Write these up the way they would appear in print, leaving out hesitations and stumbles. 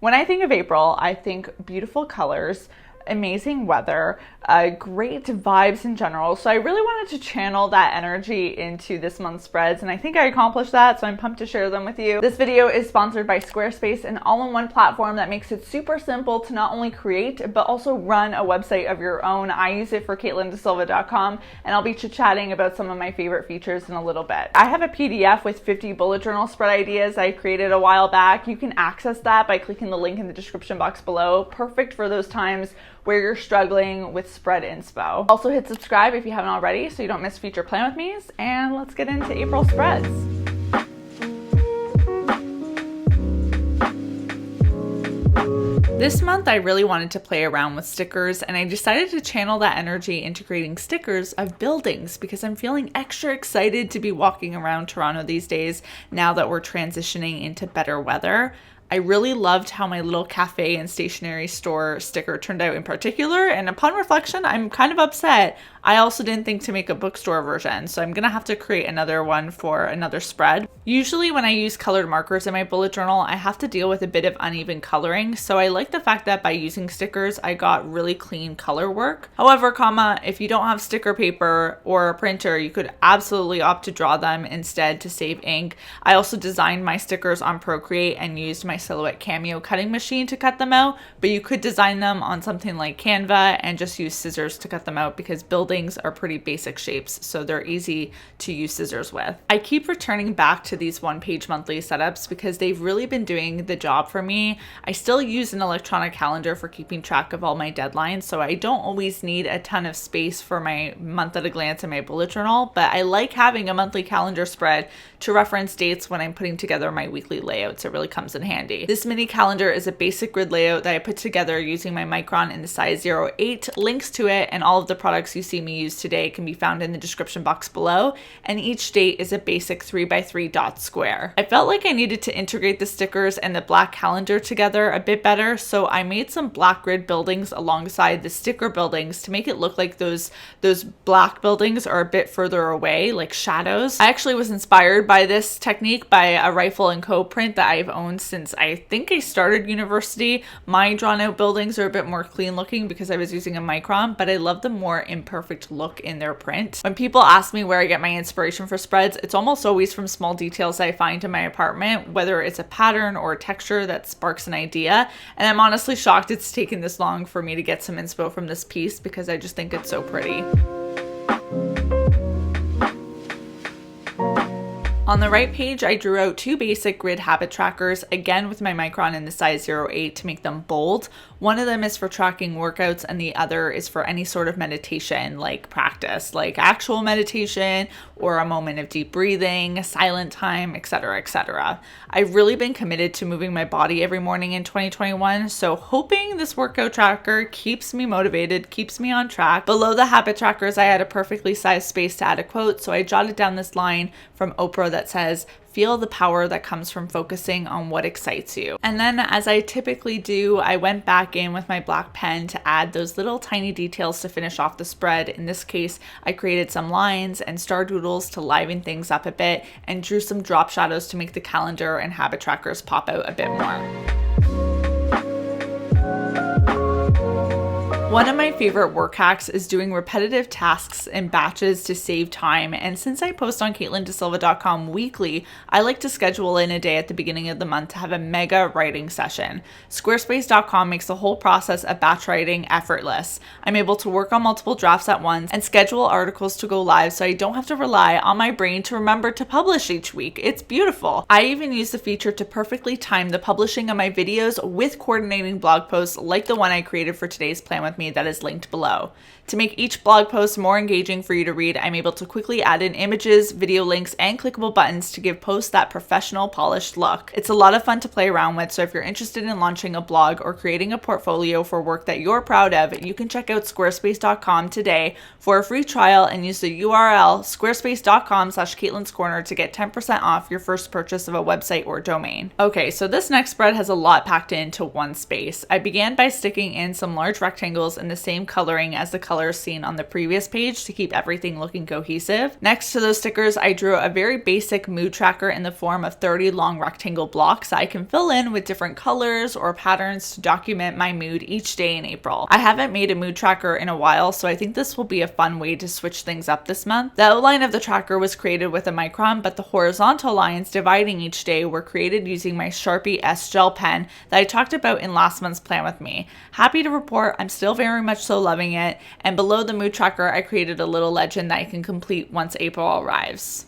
When I think of April, I think beautiful colors, amazing weather, great vibes in general. So I really wanted to channel that energy into this month's spreads, and I think I accomplished that, so I'm pumped to share them with you. This video is sponsored by Squarespace, an all-in-one platform that makes it super simple to not only create, but also run a website of your own. I use it for CaitlinDeSilva.com, and I'll be chit-chatting about some of my favorite features in a little bit. I have a PDF with 50 bullet journal spread ideas I created a while back. You can access that by clicking the link in the description box below. Perfect for those times where you're struggling with spread inspo. Also hit subscribe if you haven't already so you don't miss future Plan With Me's, and let's get into April spreads. This month I really wanted to play around with stickers, and I decided to channel that energy into creating stickers of buildings because I'm feeling extra excited to be walking around Toronto these days now that we're transitioning into better weather. I really loved how my little cafe and stationery store sticker turned out in particular, and upon reflection, I'm kind of upset. I also didn't think to make a bookstore version, so I'm gonna have to create another one for another spread. Usually when I use colored markers in my bullet journal, I have to deal with a bit of uneven coloring, so I like the fact that by using stickers, I got really clean color work. However, if you don't have sticker paper or a printer, you could absolutely opt to draw them instead to save ink. I also designed my stickers on Procreate and used my Silhouette Cameo cutting machine to cut them out, but you could design them on something like Canva and just use scissors to cut them out because buildings are pretty basic shapes, so they're easy to use scissors with. I keep returning back to these one-page monthly setups because they've really been doing the job for me. I still use an electronic calendar for keeping track of all my deadlines, so I don't always need a ton of space for my month at a glance in my bullet journal, but I like having a monthly calendar spread to reference dates when I'm putting together my weekly layouts. It really comes in handy. This mini calendar is a basic grid layout that I put together using my Micron in the size 08. Links to it and all of the products you see me use today can be found in the description box below, and each date is a basic 3x3 dot square. I felt like I needed to integrate the stickers and the black calendar together a bit better, so I made some black grid buildings alongside the sticker buildings to make it look like those black buildings are a bit further away, like shadows. I actually was inspired by this technique by a Rifle & Co print that I've owned since I think I started university. My drawn out buildings are a bit more clean looking because I was using a Micron, but I love the more imperfect look in their print. When people ask me where I get my inspiration for spreads, it's almost always from small details I find in my apartment, whether it's a pattern or a texture that sparks an idea. And I'm honestly shocked it's taken this long for me to get some inspo from this piece because I just think it's so pretty. On the right page, I drew out two basic grid habit trackers, again with my Micron in the size 08 to make them bold. One of them is for tracking workouts and the other is for any sort of meditation like practice, like actual meditation or a moment of deep breathing, silent time, etc., etc. I've really been committed to moving my body every morning in 2021, so hoping this workout tracker keeps me motivated, keeps me on track. Below the habit trackers, I had a perfectly sized space to add a quote, so I jotted down this line from Oprah that says, "Feel the power that comes from focusing on what excites you." And then, as I typically do, I went back in with my black pen to add those little tiny details to finish off the spread. In this case, I created some lines and star doodles to liven things up a bit and drew some drop shadows to make the calendar and habit trackers pop out a bit more. One of my favorite work hacks is doing repetitive tasks in batches to save time, and since I post on CaitlinDeSilva.com weekly, I like to schedule in a day at the beginning of the month to have a mega writing session. Squarespace.com makes the whole process of batch writing effortless. I'm able to work on multiple drafts at once and schedule articles to go live so I don't have to rely on my brain to remember to publish each week. It's beautiful. I even use the feature to perfectly time the publishing of my videos with coordinating blog posts like the one I created for today's Plan With Me that is linked below. To make each blog post more engaging for you to read, I'm able to quickly add in images, video links, and clickable buttons to give posts that professional, polished look. It's a lot of fun to play around with, so if you're interested in launching a blog or creating a portfolio for work that you're proud of, you can check out squarespace.com today for a free trial and use the URL squarespace.com/Caitlin'sCorner to get 10% off your first purchase of a website or domain. Okay, so this next spread has a lot packed into one space. I began by sticking in some large rectangles rectangles in the same coloring as the colors seen on the previous page to keep everything looking cohesive. Next to those stickers, I drew a very basic mood tracker in the form of 30 long rectangle blocks that I can fill in with different colors or patterns to document my mood each day in April. I haven't made a mood tracker in a while, so I think this will be a fun way to switch things up this month. The outline of the tracker was created with a micron, but the horizontal lines dividing each day were created using my Sharpie S gel pen that I talked about in last month's Plan With Me. Happy to report I'm still very much so loving it, and below the mood tracker I created a little legend that I can complete once April arrives.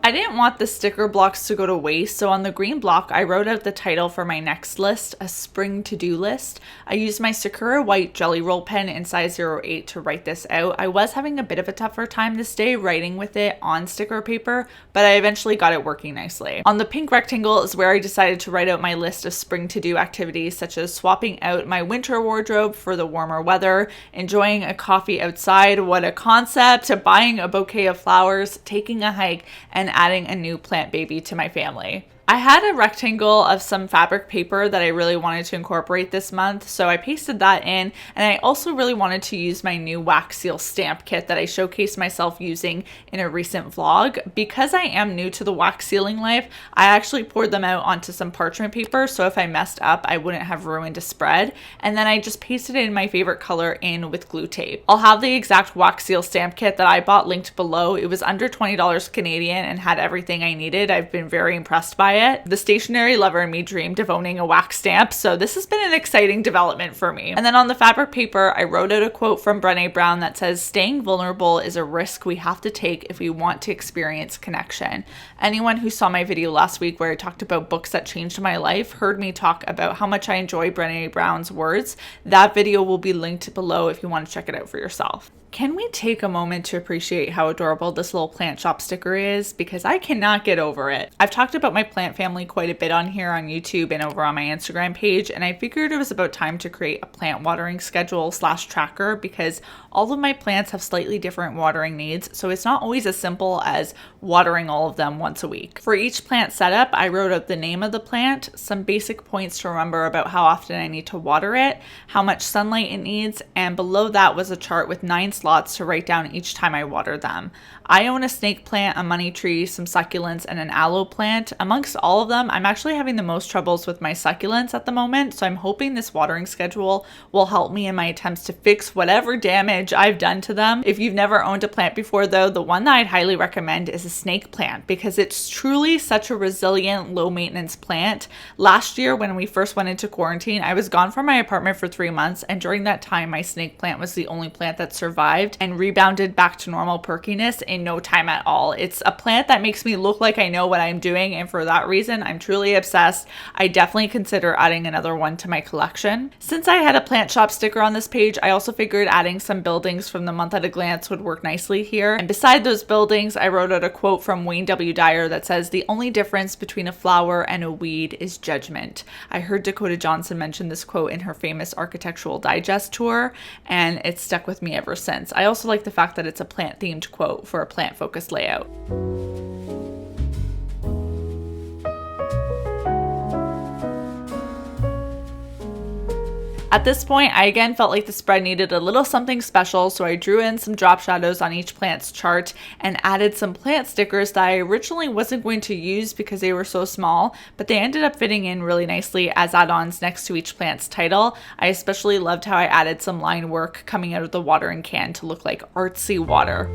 I didn't want the sticker blocks to go to waste, so on the green block, I wrote out the title for my next list, a spring to-do list. I used my Sakura white jelly roll pen in size 08 to write this out. I was having a bit of a tougher time this day writing with it on sticker paper, but I eventually got it working nicely. On the pink rectangle is where I decided to write out my list of spring to-do activities, such as swapping out my winter wardrobe for the warmer weather, enjoying a coffee outside, what a concept, buying a bouquet of flowers, taking a hike, and adding a new plant baby to my family. I had a rectangle of some fabric paper that I really wanted to incorporate this month, so I pasted that in, and I also really wanted to use my new wax seal stamp kit that I showcased myself using in a recent vlog. Because I am new to the wax sealing life, I actually poured them out onto some parchment paper, so if I messed up, I wouldn't have ruined a spread, and then I just pasted in my favorite color in with glue tape. I'll have the exact wax seal stamp kit that I bought linked below. It was under $20 Canadian and had everything I needed. I've been very impressed by it. The stationery lover in me dreamed of owning a wax stamp, so this has been an exciting development for me. And then on the fabric paper, I wrote out a quote from Brené Brown that says, "Staying vulnerable is a risk we have to take if we want to experience connection." Anyone who saw my video last week where I talked about books that changed my life heard me talk about how much I enjoy Brené Brown's words. That video will be linked below if you want to check it out for yourself. Can we take a moment to appreciate how adorable this little plant shop sticker is? Because I cannot get over it. I've talked about my plant family quite a bit on here on YouTube and over on my Instagram page, and I figured it was about time to create a plant watering schedule / tracker because all of my plants have slightly different watering needs, so it's not always as simple as watering all of them once a week. For each plant setup, I wrote out the name of the plant, some basic points to remember about how often I need to water it, how much sunlight it needs, and below that was a chart with 9 slots to write down each time I water them. I own a snake plant, a money tree, some succulents, and an aloe plant. Amongst all of them, I'm actually having the most troubles with my succulents at the moment, so I'm hoping this watering schedule will help me in my attempts to fix whatever damage I've done to them. If you've never owned a plant before though, the one that I'd highly recommend is a snake plant because it's truly such a resilient, low maintenance plant. Last year when we first went into quarantine, I was gone from my apartment for 3 months, and during that time my snake plant was the only plant that survived and rebounded back to normal perkiness in no time at all. It's a plant that makes me look like I know what I'm doing, and for that reason I'm truly obsessed. I definitely consider adding another one to my collection. Since I had a plant shop sticker on this page, I also figured adding some buildings from the month at a glance would work nicely here. And beside those buildings, I wrote out a quote from Wayne W. Dyer that says, "The only difference between a flower and a weed is judgment." I heard Dakota Johnson mention this quote in her famous Architectural Digest tour, and it's stuck with me ever since. I also like the fact that it's a plant-themed quote for a plant-focused layout. At this point, I again felt like the spread needed a little something special, so I drew in some drop shadows on each plant's chart and added some plant stickers that I originally wasn't going to use because they were so small, but they ended up fitting in really nicely as add-ons next to each plant's title. I especially loved how I added some line work coming out of the watering can to look like artsy water.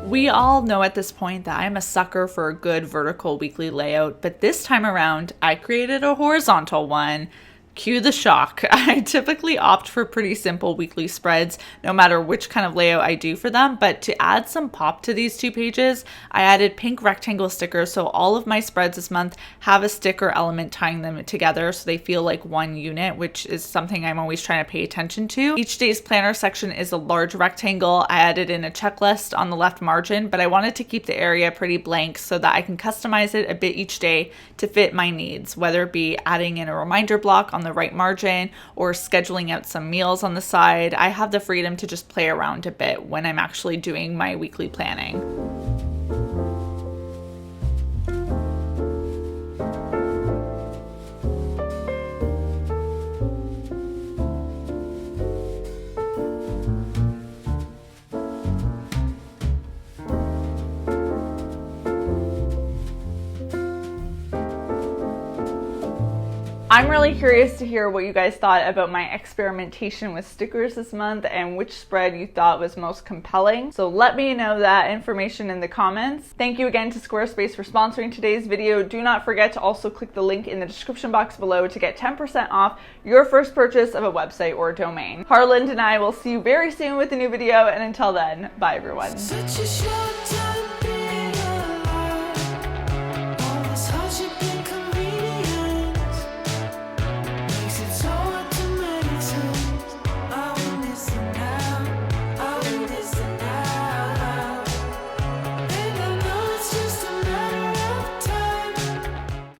We all know at this point that I'm a sucker for a good vertical weekly layout, but this time around, I created a horizontal one. Cue the shock. I typically opt for pretty simple weekly spreads, no matter which kind of layout I do for them, but to add some pop to these 2 pages, I added pink rectangle stickers, so all of my spreads this month have a sticker element tying them together so they feel like one unit, which is something I'm always trying to pay attention to. Each day's planner section is a large rectangle. I added in a checklist on the left margin, but I wanted to keep the area pretty blank so that I can customize it a bit each day to fit my needs, whether it be adding in a reminder block on the the right margin or scheduling out some meals on the side, I have the freedom to just play around a bit when I'm actually doing my weekly planning. I'm really curious to hear what you guys thought about my experimentation with stickers this month and which spread you thought was most compelling. So let me know that information in the comments. Thank you again to Squarespace for sponsoring today's video. Do not forget to also click the link in the description box below to get 10% off your first purchase of a website or domain. Harland and I will see you very soon with a new video, and until then, bye everyone.